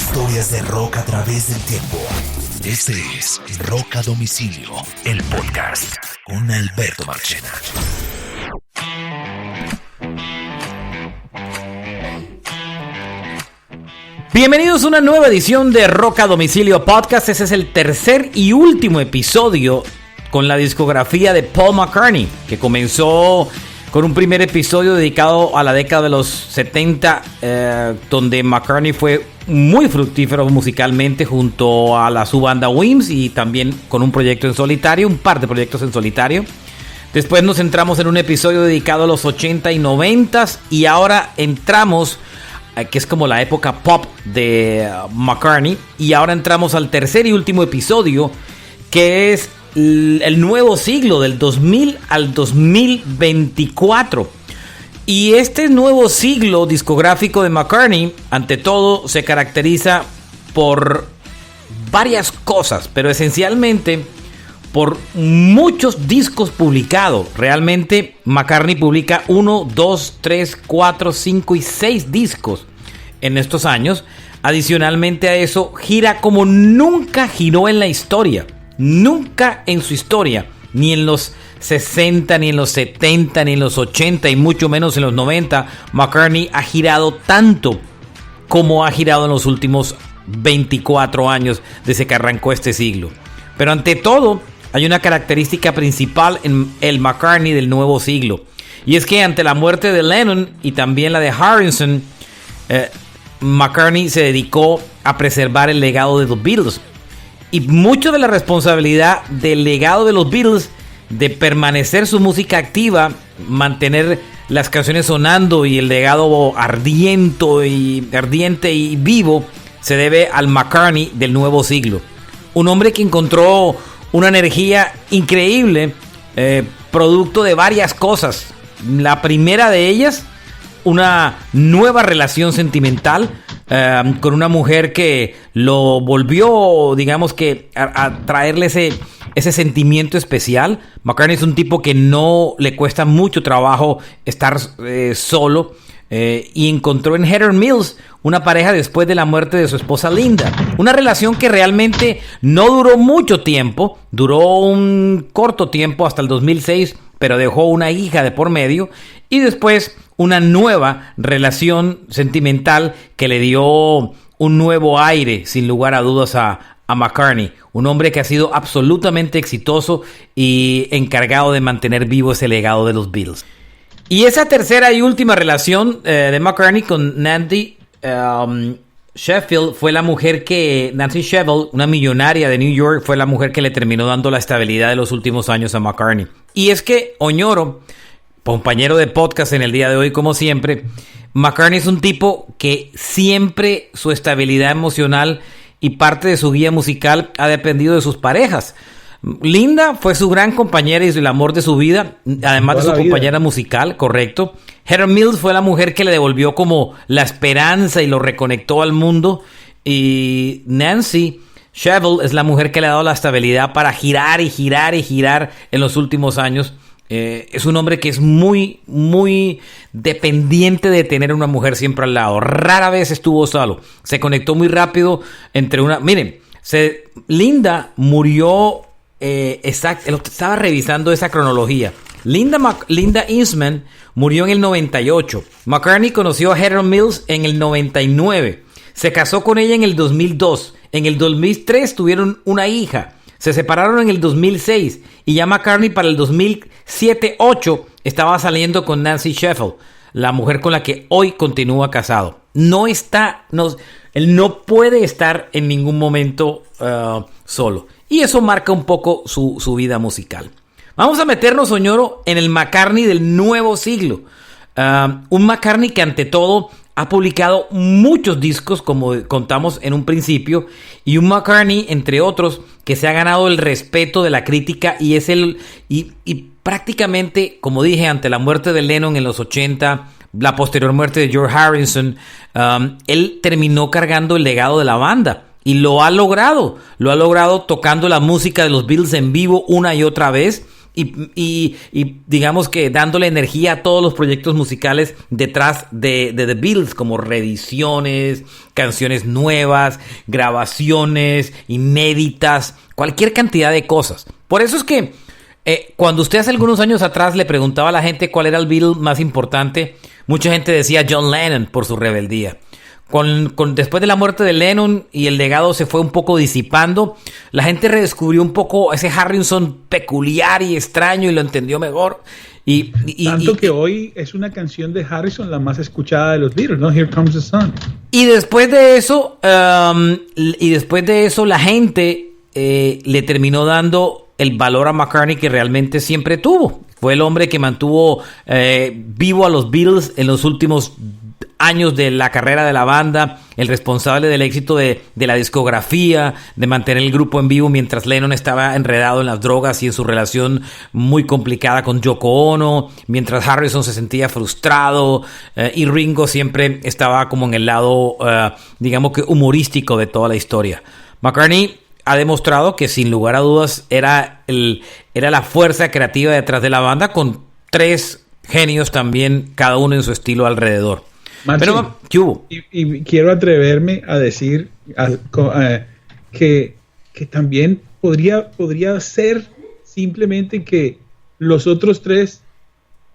Historias de rock a través del tiempo. Este es Rock a Domicilio, el podcast con Alberto Marchena. Bienvenidos a una nueva edición de Rock a Domicilio Podcast. Ese es el tercer y último episodio con la discografía de Paul McCartney, que comenzó con un primer episodio dedicado a la década de los 70, donde McCartney fue muy fructífero musicalmente junto a su banda Wings y también con un proyecto en solitario, un par de proyectos en solitario. Después nos centramos en un episodio dedicado a los 80 y 90 y ahora entramos, que es como la época pop de McCartney, y ahora entramos al tercer y último episodio, que es el nuevo siglo, del 2000 al 2024. Y este nuevo siglo discográfico de McCartney, ante todo, se caracteriza por varias cosas, pero esencialmente por muchos discos publicados. Realmente McCartney publica 1, 2, 3, 4, 5 y 6 discos en estos años. Adicionalmente a eso, gira como nunca giró en la historia. Nunca en su historia, ni en los 60, ni en los 70, ni en los 80 y mucho menos en los 90, McCartney ha girado tanto como ha girado en los últimos 24 años desde que arrancó este siglo. Pero ante todo, hay una característica principal en el McCartney del nuevo siglo, y es que ante la muerte de Lennon y también la de Harrison, McCartney se dedicó a preservar el legado de los Beatles. Y mucho de la responsabilidad del legado de los Beatles, de permanecer su música activa, mantener las canciones sonando y el legado ardiente y vivo, se debe al McCartney del nuevo siglo. Un hombre que encontró una energía increíble, producto de varias cosas. La primera de ellas, una nueva relación sentimental con una mujer que lo volvió, digamos que, a traerle ese sentimiento especial. McCartney es un tipo que no le cuesta mucho trabajo estar solo, y encontró en Heather Mills una pareja después de la muerte de su esposa Linda. Una relación que realmente no duró mucho tiempo, duró un corto tiempo hasta el 2006, pero dejó una hija de por medio, y después una nueva relación sentimental que le dio un nuevo aire, sin lugar a dudas, a McCartney. Un hombre que ha sido absolutamente exitoso y encargado de mantener vivo ese legado de los Beatles. Y esa tercera y última relación de McCartney con Nancy Sheffield fue la mujer que... Nancy Sheffield, una millonaria de New York, fue la mujer que le terminó dando la estabilidad de los últimos años a McCartney. Y es que Oñoro, compañero de podcast en el día de hoy, como siempre, McCartney es un tipo que siempre su estabilidad emocional y parte de su guía musical ha dependido de sus parejas. Linda fue su gran compañera y el amor de su vida, además de su compañera musical, correcto. Heather Mills fue la mujer que le devolvió como la esperanza y lo reconectó al mundo. Y Nancy Sheffield es la mujer que le ha dado la estabilidad para girar y girar y girar en los últimos años. Es un hombre que es muy, muy dependiente de tener una mujer siempre al lado. Rara vez estuvo solo. Se conectó muy rápido entre una... Miren, Linda murió... Exacto, estaba revisando esa cronología. Linda Eastman murió en el 98. McCartney conoció a Heather Mills en el 99. Se casó con ella en el 2002. En el 2003 tuvieron una hija. Se separaron en el 2006. Y ya McCartney para el 2007-08 estaba saliendo con Nancy Sheffield, la mujer con la que hoy continúa casado. Él no puede estar en ningún momento solo. Y eso marca un poco su vida musical. Vamos a meternos, Oñoro, en el McCartney del nuevo siglo. Un McCartney que ante todo ha publicado muchos discos, como contamos en un principio. Y un McCartney, entre otros, que se ha ganado el respeto de la crítica. Y es y prácticamente, como dije, ante la muerte de Lennon en los 80... la posterior muerte de George Harrison, él terminó cargando el legado de la banda. Y lo ha logrado tocando la música de los Beatles en vivo una y otra vez, y digamos que dándole energía a todos los proyectos musicales detrás de The Beatles, como reediciones, canciones nuevas, grabaciones inéditas, cualquier cantidad de cosas. Por eso es que cuando usted hace algunos años atrás le preguntaba a la gente cuál era el Beatle más importante, mucha gente decía John Lennon por su rebeldía. Después de la muerte de Lennon y el legado se fue un poco disipando, la gente redescubrió un poco ese Harrison peculiar y extraño y lo entendió mejor. Tanto que hoy es una canción de Harrison la más escuchada de los Beatles, ¿no? Here Comes the Sun. Y después de eso, la gente le terminó dando el valor a McCartney que realmente siempre tuvo. Fue el hombre que mantuvo vivo a los Beatles en los últimos años de la carrera de la banda, el responsable del éxito de la discografía, de mantener el grupo en vivo mientras Lennon estaba enredado en las drogas y en su relación muy complicada con Yoko Ono, mientras Harrison se sentía frustrado y Ringo siempre estaba como en el lado, digamos que humorístico de toda la historia. McCartney ha demostrado que sin lugar a dudas era la fuerza creativa detrás de la banda, con 3 genios también, cada uno en su estilo alrededor. Martín, pero, ¿qué hubo? Y quiero atreverme a decir que también podría ser simplemente que los otros 3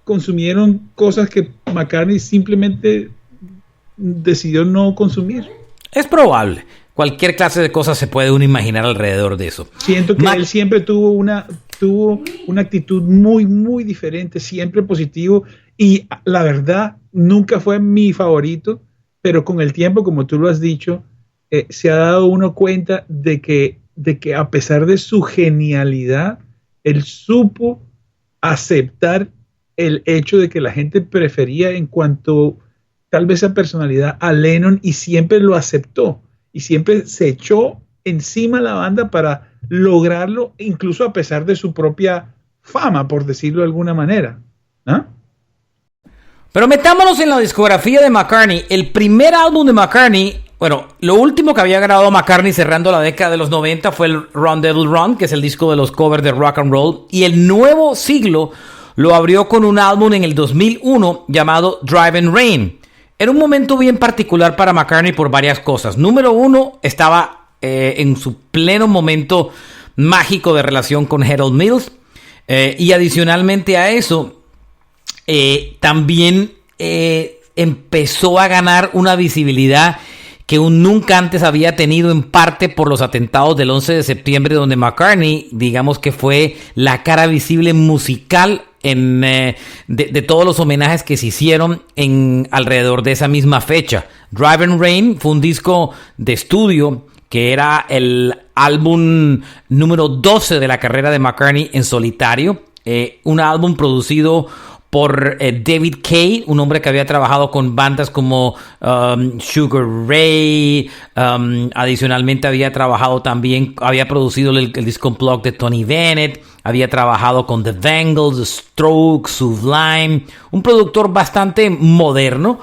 consumieron cosas que McCartney simplemente decidió no consumir. Es probable. Cualquier clase de cosas se puede uno imaginar alrededor de eso. Siento que él siempre tuvo una actitud muy, muy diferente, siempre positivo, y la verdad nunca fue mi favorito, pero con el tiempo, como tú lo has dicho, se ha dado uno cuenta de que a pesar de su genialidad, él supo aceptar el hecho de que la gente prefería en cuanto tal vez a personalidad a Lennon, y siempre lo aceptó. Y siempre se echó encima la banda para lograrlo, incluso a pesar de su propia fama, por decirlo de alguna manera. ¿Ah? Pero metámonos en la discografía de McCartney. El primer álbum de McCartney, bueno, lo último que había grabado McCartney cerrando la década de los 90 fue el Run Devil Run, que es el disco de los covers de rock and roll. Y el nuevo siglo lo abrió con un álbum en el 2001 llamado Driving Rain. Era un momento bien particular para McCartney por varias cosas. Número 1, estaba en su pleno momento mágico de relación con Harold Mills. Y adicionalmente a eso, también empezó a ganar una visibilidad que nunca antes había tenido, en parte por los atentados del 11 de septiembre, donde McCartney, digamos que fue la cara visible musical de todos los homenajes que se hicieron alrededor de esa misma fecha. Driving Rain fue un disco de estudio que era el álbum número 12 de la carrera de McCartney en solitario, un álbum producido por David Kaye, un hombre que había trabajado con bandas como Sugar Ray. Adicionalmente había producido el disco Unplugged de Tony Bennett, había trabajado con The Bangles, The Strokes, Sublime, un productor bastante moderno.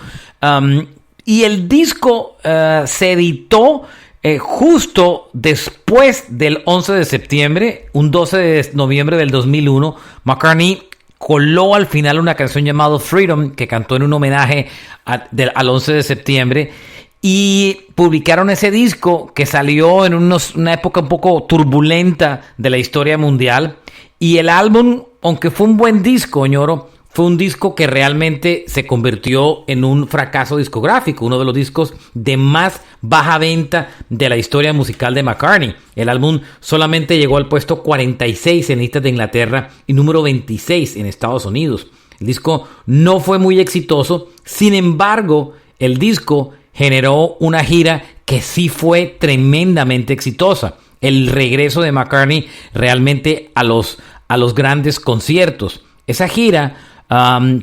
Y el disco se editó justo después del 11 de septiembre, un 12 de noviembre del 2001. McCartney coló al final una canción llamada Freedom, que cantó en un homenaje al 11 de septiembre, y publicaron ese disco que salió en una época un poco turbulenta de la historia mundial. Y el álbum, aunque fue un buen disco, ñoro, fue un disco que realmente se convirtió en un fracaso discográfico, uno de los discos de más baja venta de la historia musical de McCartney. El álbum solamente llegó al puesto 46 en listas de Inglaterra y número 26 en Estados Unidos. El disco no fue muy exitoso, sin embargo, el disco generó una gira que sí fue tremendamente exitosa. El regreso de McCartney realmente a los grandes conciertos. Esa gira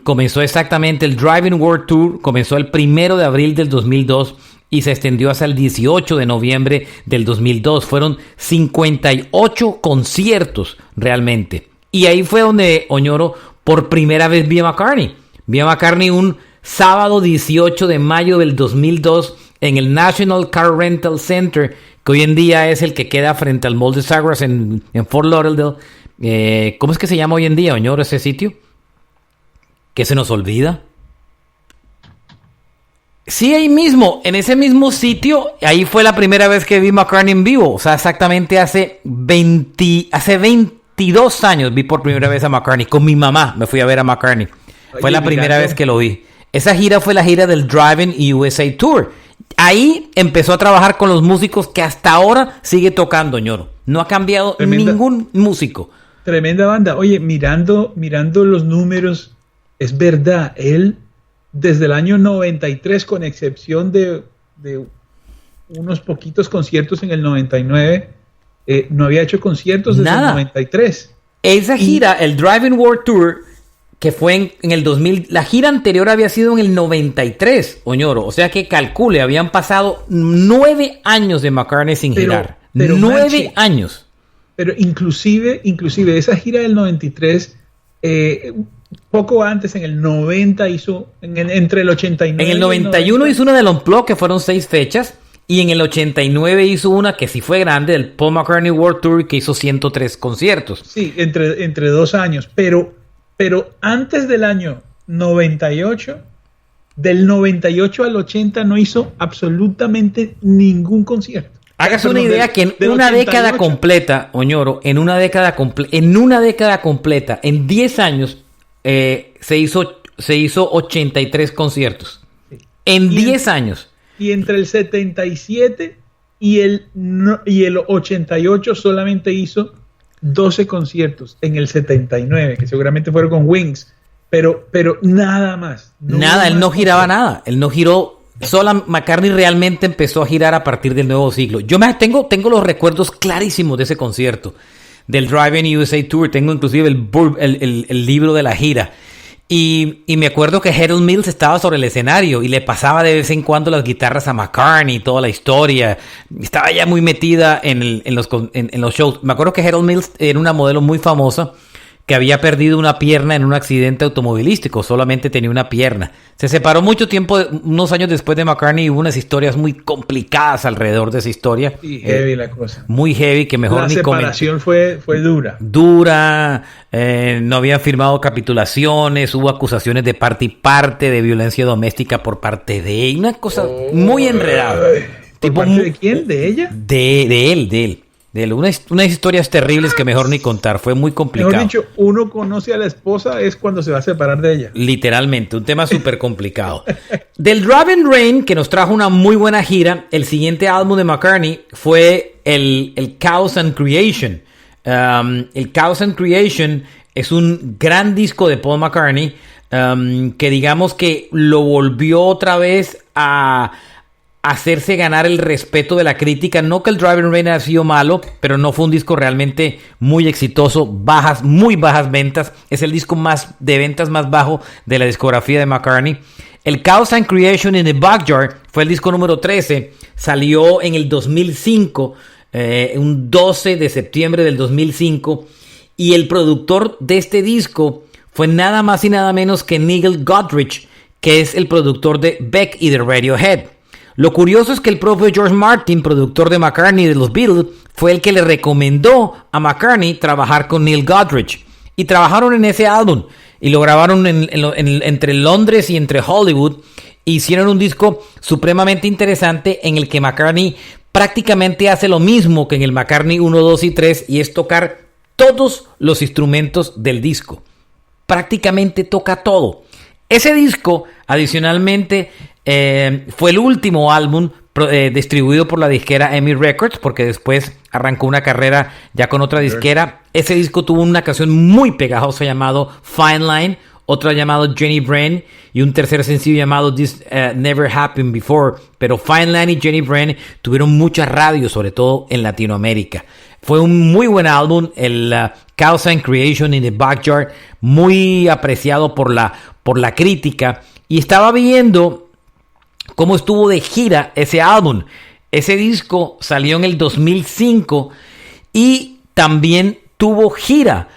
comenzó exactamente, el Driving World Tour comenzó el 1 de abril del 2002 y se extendió hasta el 18 de noviembre del 2002. Fueron 58 conciertos realmente. Y ahí fue donde, Oñoro, por primera vez vi a McCartney. Vi a McCartney un sábado 18 de mayo del 2002 en el National Car Rental Center, que hoy en día es el que queda frente al Mall de Sagres en Fort Lauderdale. ¿Cómo es que se llama hoy en día, Oñoro, ese sitio? ¿Qué se nos olvida? Sí, ahí mismo, en ese mismo sitio, ahí fue la primera vez que vi McCartney en vivo. O sea, exactamente hace 22 años vi por primera vez a McCartney. Con mi mamá me fui a ver a McCartney. Fue la primera vez que lo vi. Esa gira fue la gira del Driving USA Tour. Ahí empezó a trabajar con los músicos que hasta ahora sigue tocando, Ñoro. No ha cambiado ningún músico. Tremenda banda. Oye, mirando los números, es verdad, él desde el año 93, con excepción de unos poquitos conciertos en el 99, no había hecho conciertos desde el 93. Esa gira, el Driving World Tour, que fue en el 2000, la gira anterior había sido en el 93, Oñoro. O sea que calcule, habían pasado 9 años de McCartney sin girar. 9 años. Pero inclusive esa gira del 93, poco antes, en el 90 hizo, entre el 89 en el 91 hizo una del Unplugged, que fueron 6 fechas, y en el 89 hizo una que sí fue grande, del Paul McCartney World Tour, que hizo 103 conciertos. Sí, entre 2 años, pero antes del año 98, del 98 al 80 no hizo absolutamente ningún concierto. Hágase una idea que en una década completa, Oñoro, en una década completa, en 10 años, se hizo 83 conciertos. Sí. En 10 años. Y entre el 77 y el 88 solamente hizo 12 conciertos. En el 79, que seguramente fueron con Wings. Pero nada más. Nada, él no giraba nada. Él no giró. Solo McCartney realmente empezó a girar a partir del nuevo siglo. Yo tengo los recuerdos clarísimos de ese concierto, del Driving USA Tour. Tengo inclusive el libro de la gira. Y me acuerdo que Harold Mills estaba sobre el escenario y le pasaba de vez en cuando las guitarras a McCartney, toda la historia. Estaba ya muy metida en los shows. Me acuerdo que Harold Mills era una modelo muy famosa que había perdido una pierna en un accidente automovilístico. Solamente tenía una pierna. Se separó mucho tiempo, unos años después de McCartney, y hubo unas historias muy complicadas alrededor de esa historia. Y heavy la cosa. Muy heavy, que mejor ni comentar. La separación fue dura. No habían firmado capitulaciones, hubo acusaciones de parte y parte de violencia doméstica por parte de él. Una cosa muy enredada. ¿Por parte de quién? ¿De ella? De él. Unas historias terribles que mejor ni contar. Fue muy complicado. Mejor dicho, uno conoce a la esposa es cuando se va a separar de ella. Literalmente, un tema súper complicado. Del Driving Rain, que nos trajo una muy buena gira, el siguiente álbum de McCartney fue el Chaos and Creation. El Chaos and Creation es un gran disco de Paul McCartney, que digamos que lo volvió otra vez a hacerse ganar el respeto de la crítica. No que el Driving Rain haya sido malo, pero no fue un disco realmente muy exitoso. Muy bajas ventas. Es el disco de ventas más bajo de la discografía de McCartney. El Chaos and Creation in the Backyard fue el disco número 13. Salió en el 2005, un 12 de septiembre del 2005. Y el productor de este disco fue nada más y nada menos que Nigel Godrich, que es el productor de Beck y de Radiohead. Lo curioso es que el propio George Martin, productor de McCartney y de los Beatles, fue el que le recomendó a McCartney trabajar con Neil Godrich. Y trabajaron en ese álbum. Y lo grabaron entre Londres y entre Hollywood. Hicieron un disco supremamente interesante en el que McCartney prácticamente hace lo mismo que en el McCartney 1, 2 y 3. Y es tocar todos los instrumentos del disco. Prácticamente toca todo. Ese disco, adicionalmente, fue el último álbum distribuido por la disquera EMI Records, porque después arrancó una carrera ya con otra disquera. Ese disco tuvo una canción muy pegajosa llamado Fine Line, otra llamado Jenny Brain y un tercer sencillo llamado This Never Happened Before. Pero Fine Line y Jenny Brain tuvieron muchas radios, sobre todo en Latinoamérica. Fue un muy buen álbum, el Chaos and Creation in the Backyard, muy apreciado por la crítica. Y estaba viendo cómo estuvo de gira ese álbum. Ese disco salió en el 2005 y también tuvo gira,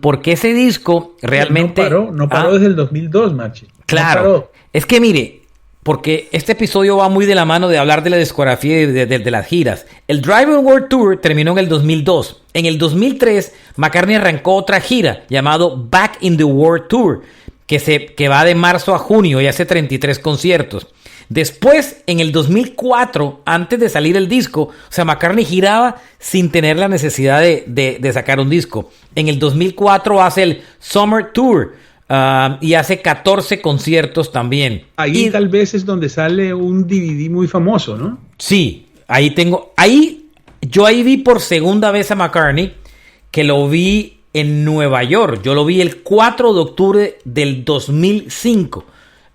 porque ese disco realmente no paró desde el 2002, Machi. Claro, es que mire, porque este episodio va muy de la mano de hablar de la discografía y de las giras. El Driving World Tour terminó en el 2002. En el 2003, McCartney arrancó otra gira llamado Back in the World Tour, que va de marzo a junio y hace 33 conciertos. Después, en el 2004, antes de salir el disco, o sea, McCartney giraba sin tener la necesidad de sacar un disco. En el 2004 hace el Summer Tour y hace 14 conciertos también. Ahí tal vez es donde sale un DVD muy famoso, ¿no? Sí, yo ahí vi por segunda vez a McCartney, que lo vi en Nueva York. Yo lo vi el 4 de octubre del 2005.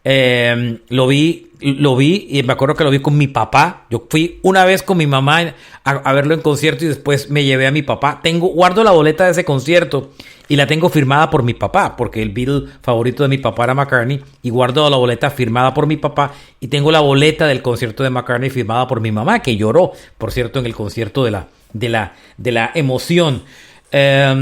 Lo vi y me acuerdo que lo vi con mi papá. Yo fui una vez con mi mamá a verlo en concierto y después me llevé a mi papá. Guardo la boleta de ese concierto y la tengo firmada por mi papá, porque el Beatle favorito de mi papá era McCartney, y guardo la boleta firmada por mi papá, y tengo la boleta del concierto de McCartney firmada por mi mamá, que lloró, por cierto, en el concierto de la emoción. A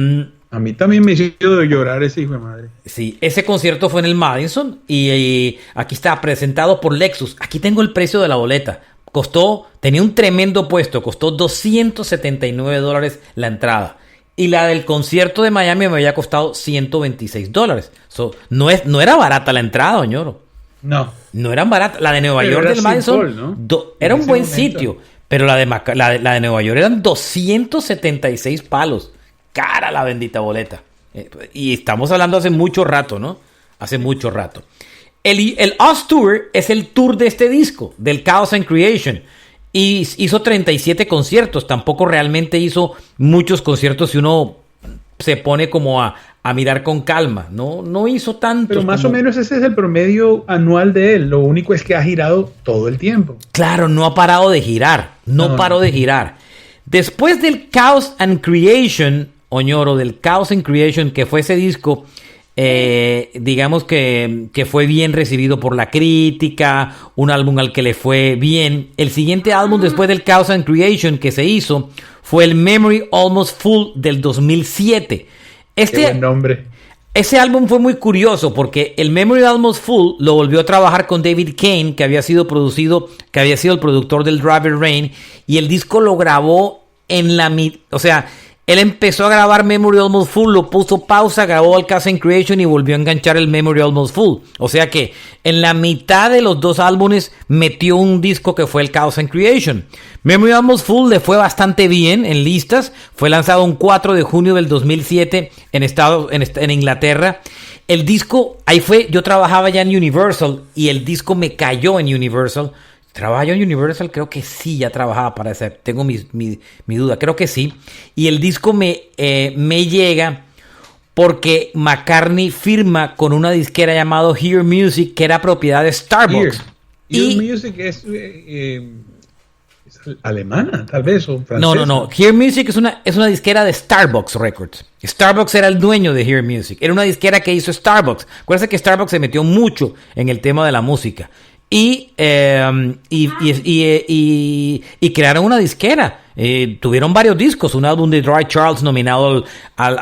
mí también me hizo llorar ese hijo de madre. Sí, ese concierto fue en el Madison y aquí está presentado por Lexus. Aquí tengo el precio de la boleta. Tenía un tremendo puesto, costó $279 la entrada. Y la del concierto de Miami me había costado $126. No era barata la entrada, doñoro. No era barata. La de Nueva York del Madison, ¿no? Era un buen sitio. Pero la de Nueva York eran 276 palos. Cara la bendita boleta. Y estamos hablando hace mucho rato, ¿no? Hace mucho rato. El Us Tour es el tour de este disco, del Chaos and Creation. Y hizo 37 conciertos. Tampoco realmente hizo muchos conciertos si uno se pone como a mirar con calma. No hizo tantos. Pero más o menos ese es el promedio anual de él. Lo único es que ha girado todo el tiempo. Claro, no ha parado de girar. No paró de girar. Después del Chaos and Creation, Oñoro, del Chaos and Creation, que fue ese disco, digamos que fue bien recibido por la crítica, un álbum al que le fue bien. El siguiente álbum después del Chaos and Creation que se hizo fue el Memory Almost Full del 2007. Qué buen nombre. Ese álbum fue muy curioso porque el Memory Almost Full lo volvió a trabajar con David Kane, que había sido el productor del Driver Rain, y el disco lo grabó él empezó a grabar Memory Almost Full, lo puso pausa, grabó el Chaos and Creation y volvió a enganchar el Memory Almost Full. O sea que en la mitad de los dos álbumes metió un disco que fue el Chaos and Creation. Memory Almost Full le fue bastante bien en listas. Fue lanzado un 4 de junio del 2007 en Inglaterra. El disco, yo trabajaba ya en Universal y el disco me cayó en Universal. ¿Trabajaba yo en Universal? Creo que sí, ya trabajaba para ese. Tengo mi duda, creo que sí. Y el disco me llega porque McCartney firma con una disquera llamada Hear Music, que era propiedad de Starbucks. Hear Music es alemana, tal vez, o francesa. No. Hear Music es una disquera de Starbucks Records. Starbucks era el dueño de Hear Music. Era una disquera que hizo Starbucks. Acuérdense que Starbucks se metió mucho en el tema de la música. Y crearon una disquera. Tuvieron varios discos. Un álbum de Ray Charles nominado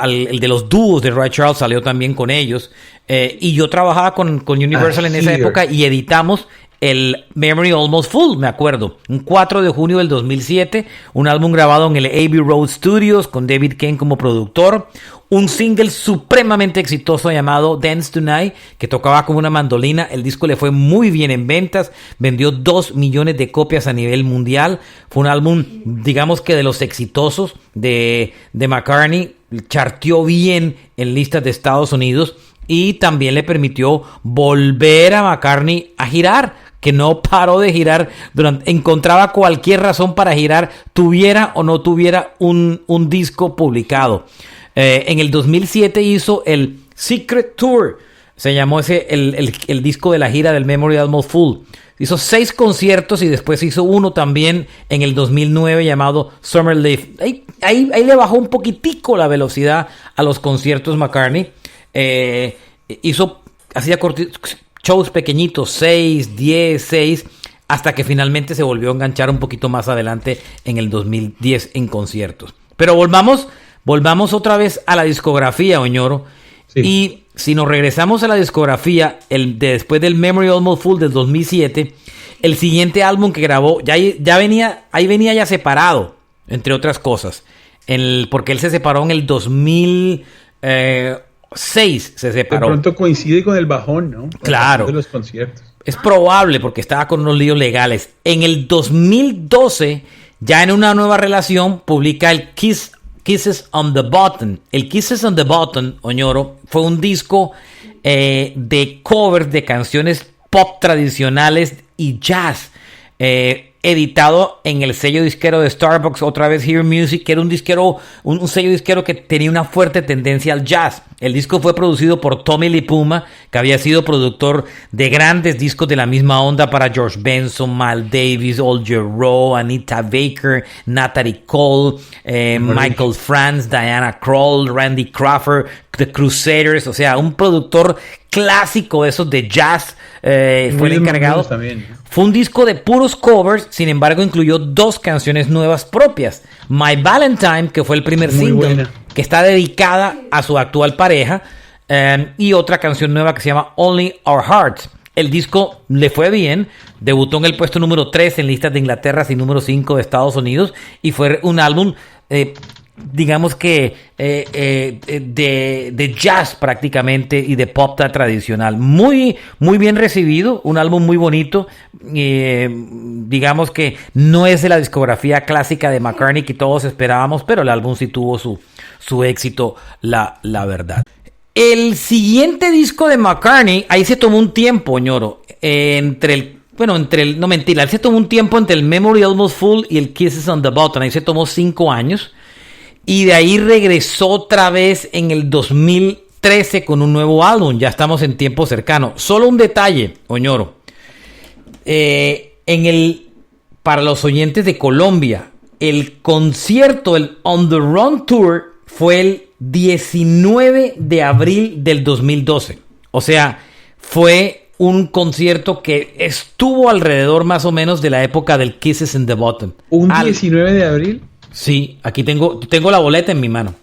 el de los dúos de Ray Charles salió también con ellos. Y yo trabajaba con Universal en esa época y editamos el Memory Almost Full, me acuerdo. Un 4 de junio del 2007. Un álbum grabado en el Abbey Road Studios con David Kane como productor. Un single supremamente exitoso llamado Dance Tonight, que tocaba como una mandolina. El disco le fue muy bien en ventas. Vendió 2 millones de copias a nivel mundial. Fue un álbum, digamos que de los exitosos de McCartney. Charteó bien en listas de Estados Unidos. Y también le permitió volver a McCartney a girar, que no paró de girar. Encontraba cualquier razón para girar, tuviera o no tuviera un disco publicado. En el 2007 hizo el Secret Tour, se llamó el disco de la gira del Memory Almost Full. Hizo 6 conciertos y después hizo uno también en el 2009 llamado Summer Live. Ahí le bajó un poquitico la velocidad a los conciertos McCartney. Hacía shows pequeñitos, 6, 10, 6, hasta que finalmente se volvió a enganchar un poquito más adelante en el 2010 en conciertos. Pero volvamos otra vez a la discografía, Oñoro. Sí. Y si nos regresamos a la discografía, después del Memory Almost Full del 2007, el siguiente álbum que grabó, ya venía ya separado, entre otras cosas. porque él se separó en el 2006, se separó. De pronto coincide con el bajón, ¿no? Claro. De los conciertos. Es probable porque estaba con unos líos legales. En el 2012, ya en una nueva relación, publica el Kisses on the Button. El Kisses on the Button, Oñoro, fue un disco de covers de canciones pop tradicionales y jazz, editado en el sello disquero de Starbucks, otra vez Hear Music, que era un sello disquero que tenía una fuerte tendencia al jazz. El disco fue producido por Tommy Lee Puma, que había sido productor de grandes discos de la misma onda para George Benson, Miles Davis, Al Jarreau, Anita Baker, Natalie Cole, Michael Franz, Diana Krall, Randy Crawford, The Crusaders. O sea, un productor clásico de esos de jazz. Fue el encargado. Fue un disco de puros covers, sin embargo incluyó 2 canciones nuevas propias. My Valentine, que fue el primer single, que está dedicada a su actual pareja, y otra canción nueva que se llama Only Our Hearts. El disco le fue bien, debutó en el puesto número 3 en listas de Inglaterra y número 5 de Estados Unidos, y fue un álbum digamos que de jazz prácticamente y de pop tradicional. Muy, muy bien recibido, un álbum muy bonito. Digamos que no es de la discografía clásica de McCartney que todos esperábamos, pero el álbum sí tuvo su éxito, la verdad. El siguiente disco de McCartney, ahí se tomó un tiempo, Ñoro, él se tomó un tiempo entre el Memory Almost Full y el Kisses on the Button. Ahí se tomó 5 años. Y de ahí regresó otra vez en el 2013 con un nuevo álbum. Ya estamos en tiempo cercano. Solo un detalle, Oñoro. Para los oyentes de Colombia, el concierto, el On the Run Tour, fue el 19 de abril del 2012. O sea, fue un concierto que estuvo alrededor más o menos de la época del Kisses in the Button. ¿Un 19 de abril? Sí, aquí tengo la boleta en mi mano.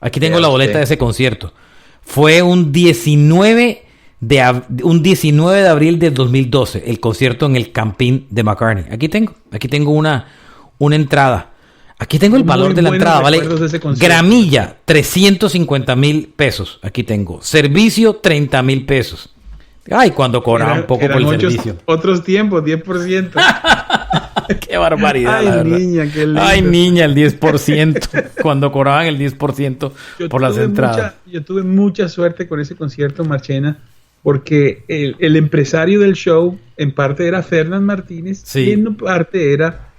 Aquí tengo la boleta de ese concierto. Fue un 19 de abril del 2012, el concierto en el Campín de McCartney. Aquí tengo una entrada. Aquí tengo el valor de la entrada, ¿vale? Gramilla, 350,000 pesos. Aquí tengo. Servicio, 30,000 pesos. Ay, cuando cobraba un poco por el servicio. Otros tiempos, 10%. Qué barbaridad. Ay, niña, qué lindo. Ay, niña, el 10%. Cuando cobraban el 10% por las entradas. Yo tuve mucha suerte con ese concierto, Marchena, porque el empresario del show, en parte era Fernán Martínez, sí, y en parte era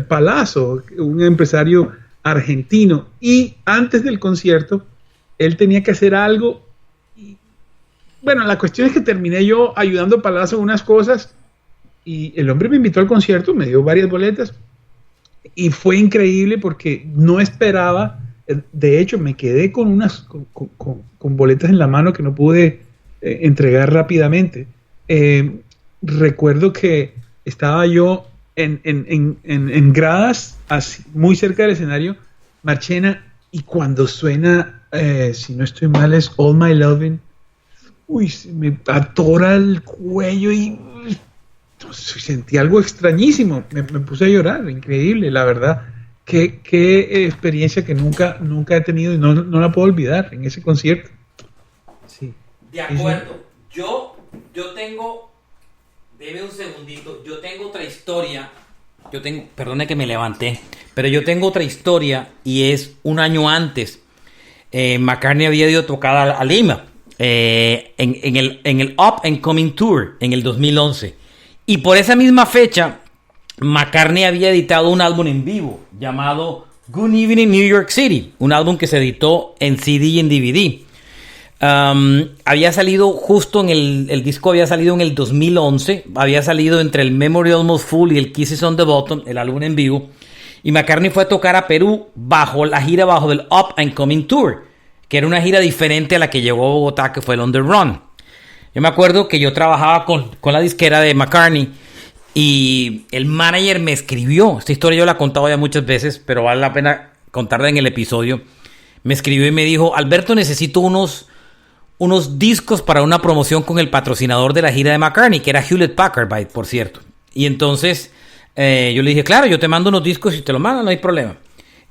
Palazzo, un empresario argentino. Y antes del concierto, él tenía que hacer algo. Bueno, la cuestión es que terminé yo ayudando a Palazzo en unas cosas y el hombre me invitó al concierto, me dio varias boletas y fue increíble porque no esperaba. De hecho, me quedé con con boletas en la mano que no pude entregar rápidamente. Recuerdo que estaba yo en gradas, así, muy cerca del escenario, Marchena, y cuando suena, si no estoy mal, es All My Lovin'. Uy, se me atora el cuello y sentí algo extrañísimo. Me puse a llorar, increíble, la verdad. Qué experiencia que nunca he tenido y no la puedo olvidar en ese concierto. Sí. De acuerdo. Yo tengo, deme un segundito, yo tengo otra historia. Perdone que me levanté, pero yo tengo otra historia y es un año antes. McCartney había ido a tocar a Lima. En el Up and Coming Tour en el 2011, y por esa misma fecha McCartney había editado un álbum en vivo llamado Good Evening New York City, un álbum que se editó en CD y en DVD. Había salido justo el disco había salido en el 2011, había salido entre el Memory Almost Full y el Kisses on the Button, el álbum en vivo, y McCartney fue a tocar a Perú bajo del Up and Coming Tour, que era una gira diferente a la que llegó a Bogotá, que fue el On the Run. Yo me acuerdo que yo trabajaba con la disquera de McCartney y el manager me escribió. Esta historia yo la he contado ya muchas veces, pero vale la pena contarla en el episodio. Me escribió y me dijo: Alberto, necesito unos discos para una promoción con el patrocinador de la gira de McCartney, que era Hewlett Packard, por cierto. Y entonces yo le dije: claro, yo te mando unos discos y te los mando, no hay problema.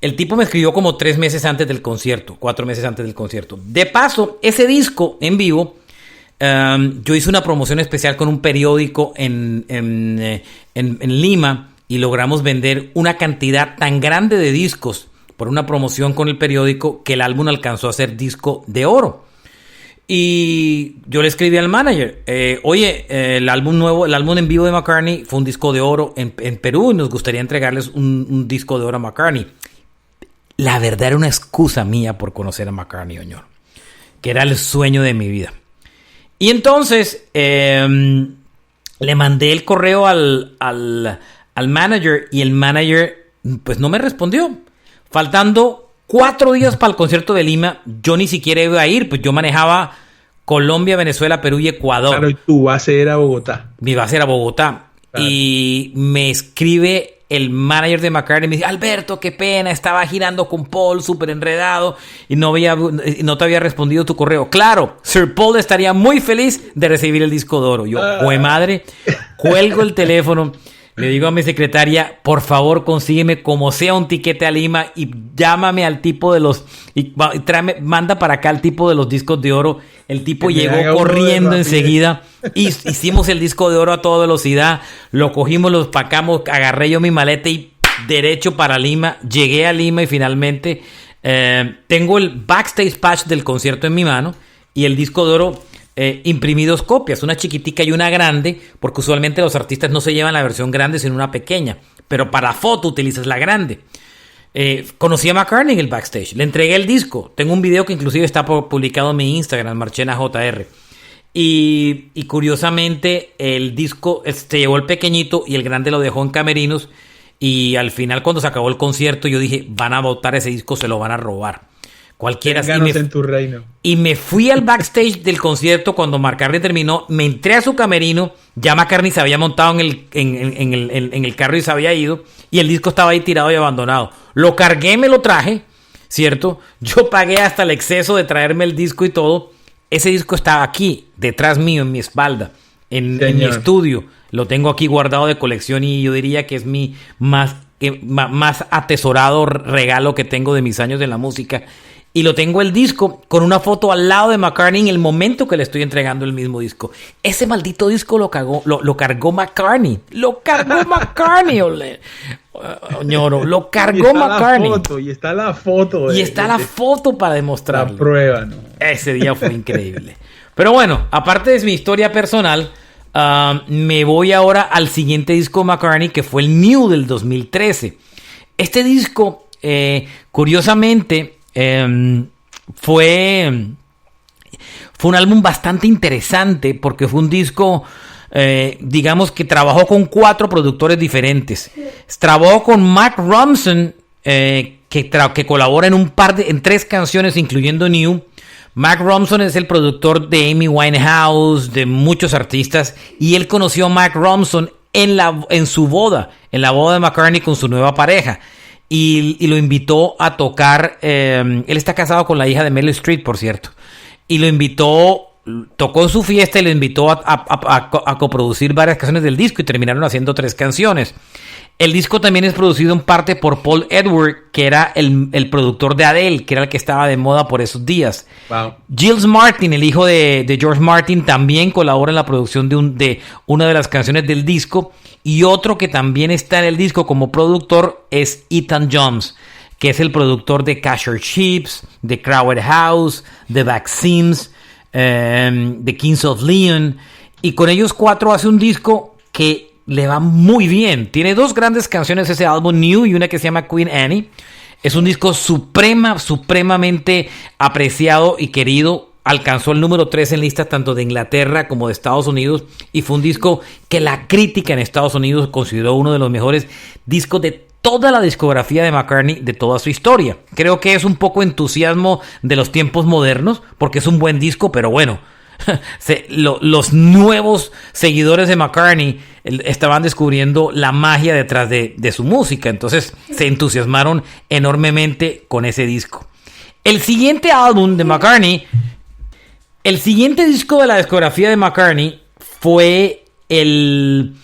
El tipo me escribió como 3 meses antes del concierto, 4 meses antes del concierto. De paso, ese disco en vivo, yo hice una promoción especial con un periódico en Lima y logramos vender una cantidad tan grande de discos por una promoción con el periódico que el álbum alcanzó a ser disco de oro. Y yo le escribí al manager, oye, el álbum en vivo de McCartney fue un disco de oro en Perú y nos gustaría entregarles un disco de oro a McCartney. La verdad era una excusa mía por conocer a McCartney, señor, que era el sueño de mi vida. Y entonces le mandé el correo al manager y el manager pues no me respondió. Faltando 4 días para el concierto de Lima, yo ni siquiera iba a ir, pues yo manejaba Colombia, Venezuela, Perú y Ecuador. Claro, y tu base era Bogotá. Mi base era Bogotá. Claro. Y me escribe el manager de McCartney, me dice, Alberto, qué pena, estaba girando con Paul, súper enredado, y no te había respondido tu correo. Claro, Sir Paul estaría muy feliz de recibir el disco de oro. Yo, ¡jue madre! Cuelgo el teléfono, le digo a mi secretaria, por favor, consígueme como sea un tiquete a Lima y llámame al tipo de los... manda para acá al tipo de los discos de oro. El tipo llegó corriendo enseguida. Hicimos el disco de oro a toda velocidad. Lo cogimos, lo empacamos, agarré yo mi maleta y derecho para Lima. Llegué a Lima y finalmente tengo el backstage patch del concierto en mi mano y el disco de oro. Imprimí 2 copias, una chiquitica y una grande, porque usualmente los artistas no se llevan la versión grande sino una pequeña, pero para foto utilizas la grande. Conocí a McCartney en el backstage, le entregué el disco, tengo un video que inclusive está publicado en mi Instagram, MarchenaJR, y curiosamente el disco se llevó el pequeñito y el grande lo dejó en camerinos, y al final cuando se acabó el concierto yo dije, van a botar ese disco, se lo van a robar. Cualquiera. En tu reino. Y me fui al backstage del concierto cuando McCartney terminó, me entré a su camerino, ya McCartney se había montado en el carro y se había ido, y el disco estaba ahí tirado y abandonado. Lo cargué, me lo traje, ¿cierto? Yo pagué hasta el exceso de traerme el disco y todo. Ese disco estaba aquí, detrás mío, en mi espalda, en mi estudio. Lo tengo aquí guardado de colección y yo diría que es mi más atesorado regalo que tengo de mis años de la música. Y lo tengo el disco con una foto al lado de McCartney en el momento que le estoy entregando el mismo disco. Ese maldito disco lo cargó McCartney. Lo cargó McCartney, ñoro. Lo cargó McCartney. Y está la foto. Y está la foto para demostrarlo. La prueba, ¿no? Ese día fue increíble. Pero bueno, aparte de mi historia personal, me voy ahora al siguiente disco de McCartney, que fue el New del 2013. Este disco, curiosamente... fue un álbum bastante interesante porque fue un disco, digamos que trabajó con 4 productores diferentes. Trabajó con Mark Ronson, que colabora en 3 canciones, incluyendo New. Mark Ronson es el productor de Amy Winehouse, de muchos artistas, y él conoció a Mark Ronson en su boda, en la boda de McCartney con su nueva pareja. Y lo invitó a tocar. Él está casado con la hija de Meryl Streep, por cierto. Y lo invitó, tocó en su fiesta y lo invitó a coproducir varias canciones del disco y terminaron haciendo 3 canciones. El disco también es producido en parte por Paul Edward, que era el productor de Adele, que era el que estaba de moda por esos días. Wow. Giles Martin, el hijo de George Martin, también colabora en la producción de una de las canciones del disco. Y otro que también está en el disco como productor es Ethan Jones, que es el productor de Casher Chips, de Crowded House, de Vaccines, de Kings of Leon. Y con ellos 4 hace un disco que le va muy bien. Tiene 2 grandes canciones ese álbum, New, y una que se llama Queen Annie. Es un disco supremamente apreciado y querido. Alcanzó el número 3 en listas tanto de Inglaterra como de Estados Unidos. Y fue un disco que la crítica en Estados Unidos consideró uno de los mejores discos de toda la discografía de McCartney, de toda su historia. Creo que es un poco entusiasmo de los tiempos modernos, porque es un buen disco, pero bueno, los nuevos seguidores de McCartney estaban descubriendo la magia detrás de su música, entonces se entusiasmaron enormemente con ese disco. El siguiente álbum de McCartney, el siguiente disco de la discografía de McCartney fue el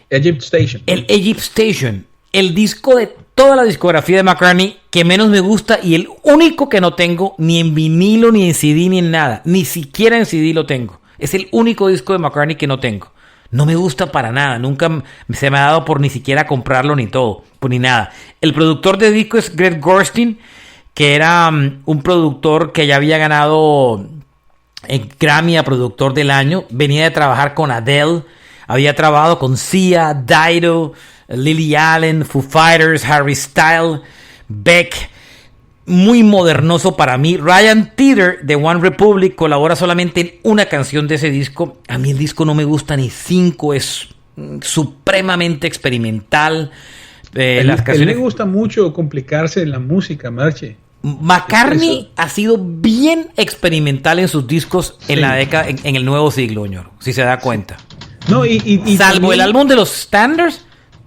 Egypt Station. El Egypt Station, el disco de toda la discografía de McCartney que menos me gusta y el único que no tengo ni en vinilo, ni en CD, ni en nada. Ni siquiera en CD lo tengo. Es el único disco de McCartney que no tengo. No me gusta para nada. Nunca se me ha dado por ni siquiera comprarlo ni todo, ni nada. El productor de disco es Greg Gorstin, que era un productor que ya había ganado el Grammy a productor del año. Venía de trabajar con Adele. Había trabajado con Sia, Dido, Lily Allen, Foo Fighters, Harry Styles, Beck. Muy modernoso para mí. Ryan Tedder de One Republic colabora solamente en una canción de ese disco. A mí el disco no me gusta ni 5. Es supremamente experimental. Las canciones... Él le gusta mucho complicarse en la música, Marche. McCartney ha sido bien experimental en sus discos en la década, en el nuevo siglo, señor, si se da cuenta. No, salvo también... el álbum de los Standards,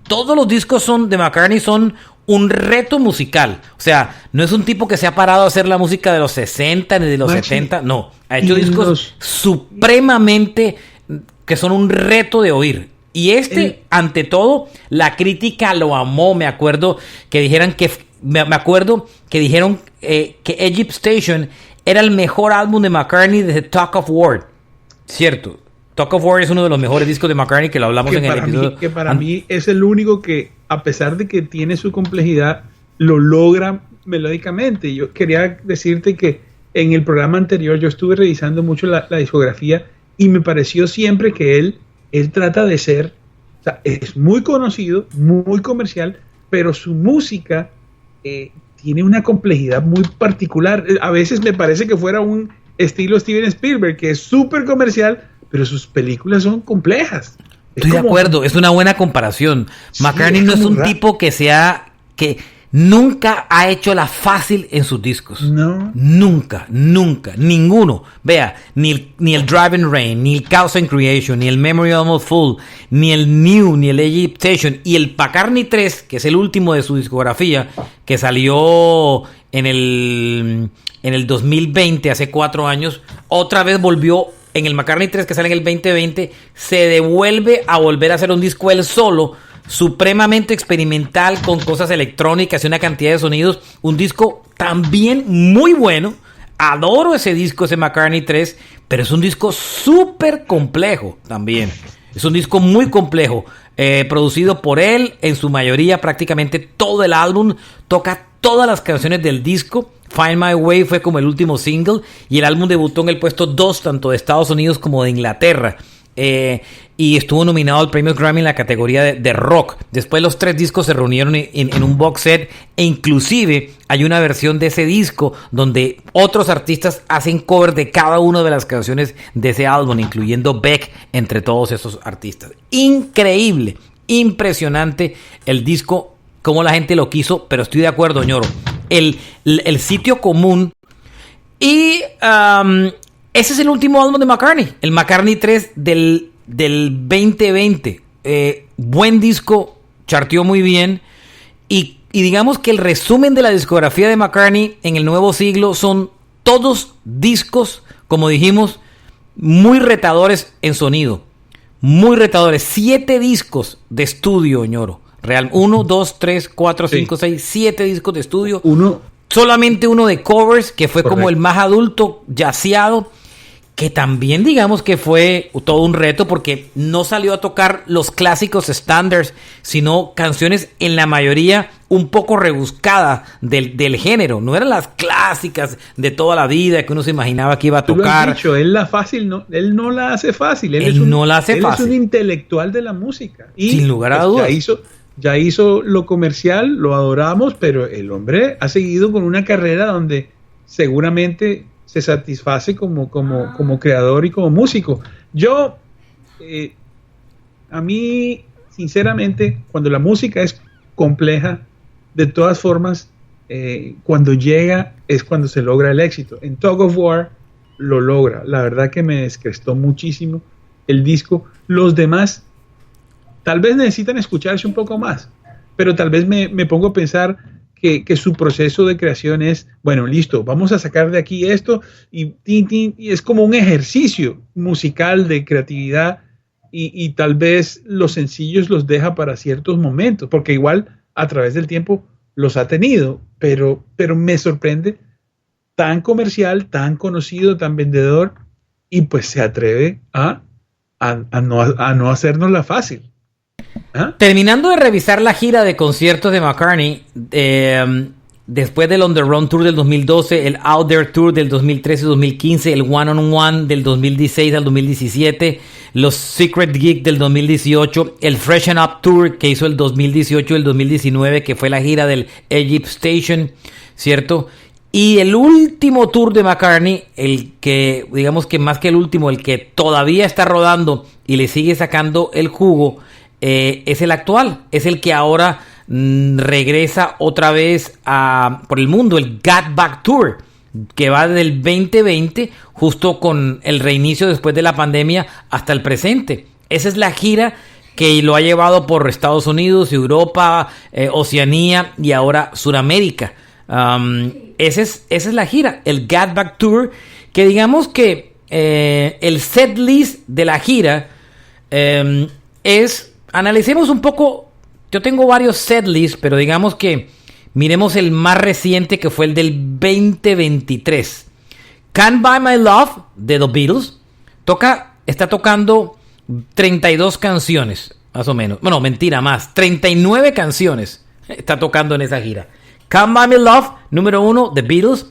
todos los discos de McCartney son un reto musical. O sea, no es un tipo que se ha parado a hacer la música de los 60 ni de los 70. No, ha hecho discos supremamente que son un reto de oír. Y ante todo, la crítica lo amó. Me acuerdo que dijeron que Egypt Station era el mejor álbum de McCartney desde Talk of War. Cierto. Talk of War es uno de los mejores discos de McCartney que lo hablamos en el episodio. Que para mí es el único que, a pesar de que tiene su complejidad, lo logra melódicamente. Yo quería decirte que en el programa anterior yo estuve revisando mucho la discografía y me pareció siempre que él trata de ser, o sea, es muy conocido, muy comercial, pero su música tiene una complejidad muy particular. A veces me parece que fuera un estilo Steven Spielberg, que es súper comercial, pero sus películas son complejas. Estoy de acuerdo, es una buena comparación. Sí, McCartney no es un tipo que nunca ha hecho la fácil en sus discos. No. Nunca, ninguno. Vea, ni el Driving Rain, ni el Chaos and Creation, ni el Memory Almost Full, ni el New, ni el Egypt Station, y el McCartney 3, que es el último de su discografía, que salió en el 2020, hace 4 años, otra vez volvió. En el McCartney 3 que sale en el 2020, se devuelve a volver a hacer un disco él solo, supremamente experimental, con cosas electrónicas y una cantidad de sonidos. Un disco también muy bueno. Adoro ese disco, ese McCartney 3, pero es un disco súper complejo también. Es un disco muy complejo, producido por él, en su mayoría, prácticamente todo el álbum, toca todas las canciones del disco. Find My Way fue como el último single y el álbum debutó en el puesto 2 tanto de Estados Unidos como de Inglaterra, y estuvo nominado al premio Grammy en la categoría de rock. Después los 3 discos se reunieron en un box set, e inclusive hay una versión de ese disco donde otros artistas hacen cover de cada una de las canciones de ese álbum, incluyendo Beck entre todos esos artistas. Increíble, impresionante el disco, como la gente lo quiso, pero estoy de acuerdo, ñoro. El sitio común. Y ese es el último álbum de McCartney, el McCartney 3 del 2020. Buen disco, charteó muy bien. Y digamos que el resumen de la discografía de McCartney en el nuevo siglo son todos discos, como dijimos, muy retadores en sonido. Muy retadores. 7 discos de estudio, ñoro. Real, 1, 2, 3, 4, 5, 6, 7 discos de estudio. Solamente uno de covers, que fue correcto, como el más adulto, jazzeado, que también digamos que fue todo un reto, porque no salió a tocar los clásicos standards, sino canciones en la mayoría un poco rebuscadas del género. No eran las clásicas de toda la vida que uno se imaginaba que iba a tocar. Tú lo has dicho, él no la hace fácil. Él es un intelectual de la música. Y sin lugar a dudas. Ya hizo lo comercial, lo adoramos, pero el hombre ha seguido con una carrera donde seguramente se satisface como creador y como músico. A mí, sinceramente, cuando la música es compleja, de todas formas, cuando llega es cuando se logra el éxito. En Tug of War lo logra. La verdad que me descrestó muchísimo el disco. Los demás tal vez necesitan escucharse un poco más, pero tal vez me pongo a pensar que su proceso de creación es, bueno, listo, vamos a sacar de aquí esto, y es como un ejercicio musical de creatividad, y tal vez los sencillos los deja para ciertos momentos, porque igual a través del tiempo los ha tenido, pero me sorprende tan comercial, tan conocido, tan vendedor, y pues se atreve a no hacernos la fácil. ¿Ah? Terminando de revisar la gira de conciertos de McCartney, después del On the Run Tour del 2012, el Out There Tour del 2013-2015, el One on One del 2016 al 2017, los Secret Gig del 2018, el Freshen Up Tour que hizo el 2018 y el 2019, que fue la gira del Egypt Station, ¿cierto? Y el último tour de McCartney, el que, digamos que más que el último, el que todavía está rodando y le sigue sacando el jugo, es el actual, es el que ahora regresa otra vez por el mundo, el Get Back Tour, que va desde el 2020, justo con el reinicio después de la pandemia, hasta el presente. Esa es la gira que lo ha llevado por Estados Unidos, Europa, Oceanía y ahora Sudamérica. Esa es la gira, el Get Back Tour, que digamos que el set list de la gira analicemos un poco. Yo tengo varios set lists, pero digamos que miremos el más reciente, que fue el del 2023. Can't Buy My Love de The Beatles está tocando 32 canciones, más o menos. Bueno, mentira, más. 39 canciones está tocando en esa gira. Can't Buy Me Love, número 1, The Beatles.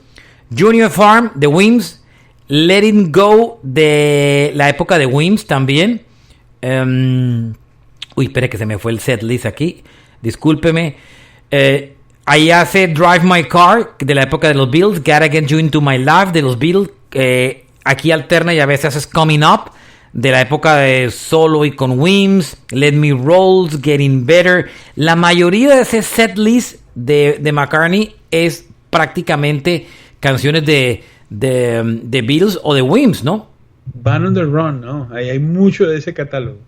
Junior Farm, The Wings. Letting Go, de la época de Wings también. Espere que se me fue el set list aquí. Discúlpeme. Ahí hace Drive My Car, de la época de los Beatles. Gotta Get You Into My Life, de los Beatles. Aquí alterna y a veces hace Coming Up, de la época de solo y con Wings. Let Me Roll, Getting Better. La mayoría de ese set list de McCartney es prácticamente canciones de Beatles o de Wings, ¿no? Van on the Run, ¿no? Ahí hay mucho de ese catálogo.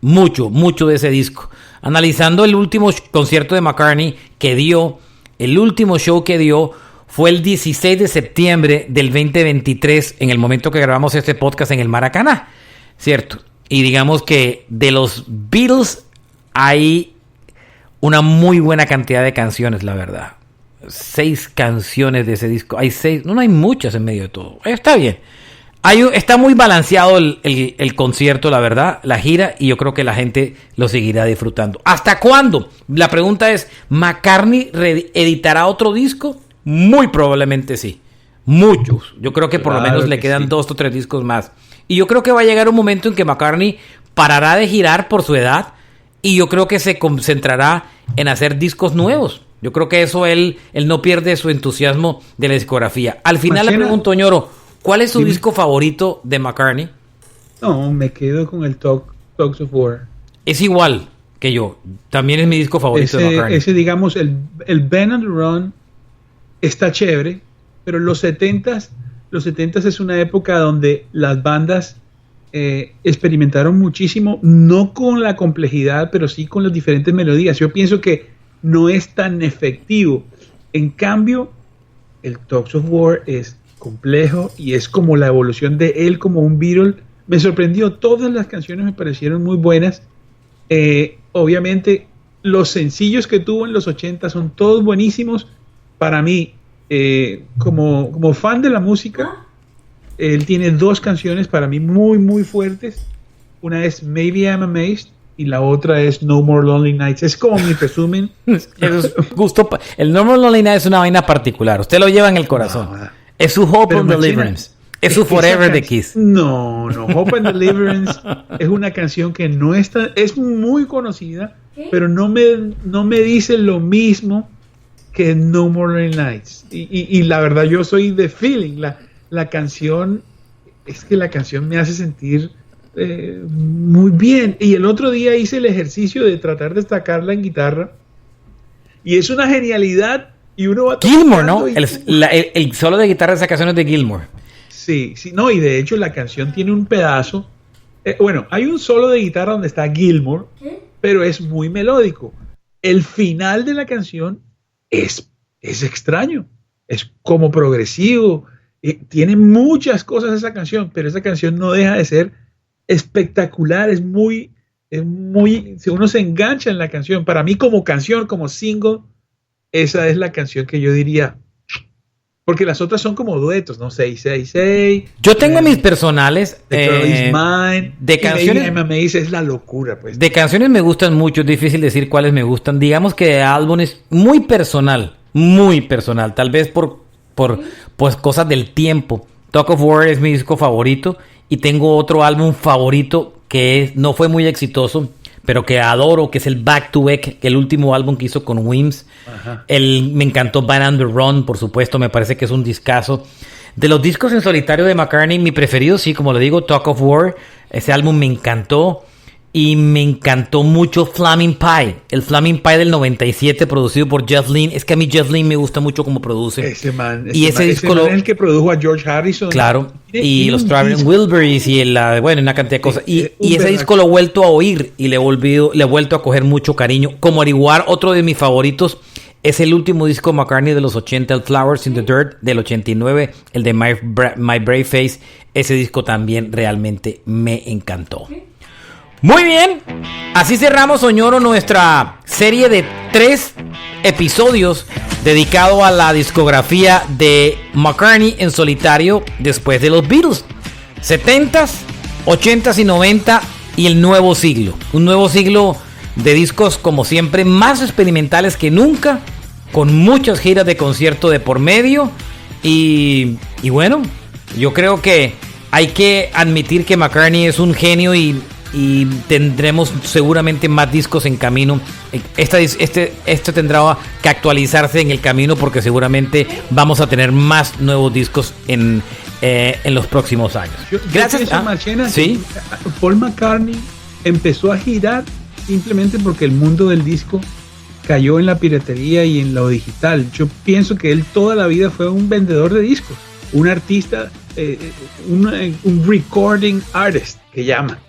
Mucho de ese disco. Analizando el último concierto de McCartney que dio, el último show que dio fue el 16 de septiembre del 2023, en el momento que grabamos este podcast en el Maracaná, ¿cierto? Y digamos que de los Beatles hay una muy buena cantidad de canciones, la verdad. 6 canciones de ese disco. Hay 6, no hay muchas en medio de todo. Está bien. Está muy balanceado el concierto, la verdad, la gira, y yo creo que la gente lo seguirá disfrutando. ¿Hasta cuándo? La pregunta es, ¿McCartney editará otro disco? Muy probablemente sí. Muchos. Yo creo que por lo menos le quedan 2 o 3 discos más. Y yo creo que va a llegar un momento en que McCartney parará de girar por su edad, y yo creo que se concentrará en hacer discos nuevos. Yo creo que eso él no pierde su entusiasmo de la discografía. Al final le pregunto, Ñoro, ¿cuál es su disco favorito de McCartney? No, me quedo con el Tugs of War. Es igual que yo. También es mi disco favorito de McCartney. Ese, digamos, el Band on the Run está chévere, pero los 70s es una época donde las bandas experimentaron muchísimo, no con la complejidad, pero sí con las diferentes melodías. Yo pienso que no es tan efectivo. En cambio, el Tugs of War es complejo y es como la evolución de él como un Beatle. Me sorprendió, todas las canciones me parecieron muy buenas. Obviamente los sencillos que tuvo en los 80 son todos buenísimos. Para mí, como fan de la música, él tiene 2 canciones para mí muy fuertes. Una es Maybe I'm Amazed y la otra es No More Lonely Nights. Es como mi resumen. El No More Lonely Nights es una vaina particular, usted lo lleva en el corazón. Es su Hope and Deliverance. Es su Forever de Kiss. No, Hope and Deliverance es una canción que no está, es muy conocida, pero no me dice lo mismo que No More Lonely Nights. Y la verdad, yo soy de feeling. La canción, es que la canción me hace sentir muy bien. Y el otro día hice el ejercicio de tratar de destacarla en guitarra. Y es una genialidad. Y uno va Gilmour, ¿no? El solo de guitarra de esa canción es de Gilmour. Sí, no, y de hecho la canción tiene un pedazo. Bueno, hay un solo de guitarra donde está Gilmour, pero es muy melódico. El final de la canción es extraño, es como progresivo. Tiene muchas cosas esa canción, pero esa canción no deja de ser espectacular. Es muy, si uno se engancha en la canción, para mí como canción, como single, esa es la canción que yo diría, porque las otras son como duetos, ¿no? 666. Yo tengo mis personales. The Girl Is Mine. De canciones. Baby, me dice, es la locura, pues. De canciones me gustan mucho, es difícil decir cuáles me gustan. Digamos que de álbumes muy personal. Tal vez por pues cosas del tiempo. Talk of War es mi disco favorito. Y tengo otro álbum favorito que no fue muy exitoso, pero que adoro, que es el Back to Back, el último álbum que hizo con Wims. Me encantó Band on the Run, por supuesto, me parece que es un discazo. De los discos en solitario de McCartney, mi preferido, sí, como le digo, Talk of War. Ese álbum me encantó. Y me encantó mucho Flaming Pie. El Flaming Pie del 97, producido por Jeff Lynne. Es que a mí Jeff Lynne me gusta mucho cómo produce. Ese man disco es el que produjo a George Harrison. Claro. Y los Traveling Wilburys y una cantidad de cosas. Y ese disco lo he vuelto a oír y le he vuelto a coger mucho cariño. Como averiguar, otro de mis favoritos es el último disco de McCartney de los 80, el Flowers in the Dirt del 89, el de My Brave Face. Ese disco también realmente me encantó. Muy bien, así cerramos, Oñoro, nuestra serie de 3 episodios dedicado a la discografía de McCartney en solitario después de los Beatles. 70s, 80s y 90 y el nuevo siglo. Un nuevo siglo de discos, como siempre, más experimentales que nunca, con muchas giras de concierto de por medio. Y bueno, yo creo que hay que admitir que McCartney es un genio y tendremos seguramente más discos en camino. Este tendrá que actualizarse en el camino porque seguramente vamos a tener más nuevos discos en los próximos años. Gracias. Marchena, ¿sí? Paul McCartney empezó a girar simplemente porque el mundo del disco cayó en la piratería y en lo digital. Yo pienso que él toda la vida fue un vendedor de discos, un artista, un recording artist que llaman.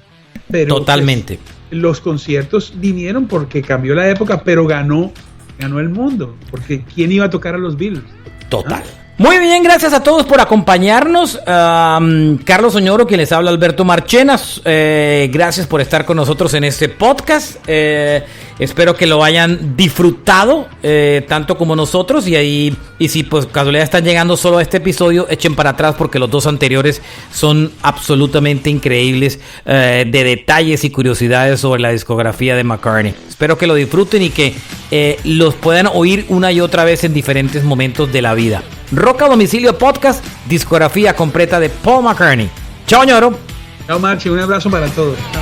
Pero totalmente. Pues, los conciertos vinieron porque cambió la época, pero ganó el mundo. Porque ¿quién iba a tocar a los Beatles? Total. Muy bien, gracias a todos por acompañarnos. Carlos Oñoro, quien les habla, Alberto Marchenas. Gracias por estar con nosotros en este podcast. Espero que lo hayan disfrutado tanto como nosotros. Y si pues casualidad están llegando solo a este episodio, echen para atrás porque los 2 anteriores son absolutamente increíbles de detalles y curiosidades sobre la discografía de McCartney. Espero que lo disfruten y que los puedan oír una y otra vez en diferentes momentos de la vida. Rock a Domicilio Podcast, discografía completa de Paul McCartney. Chao, Ñoro. Chao, Marchi. Un abrazo para todos. Chao.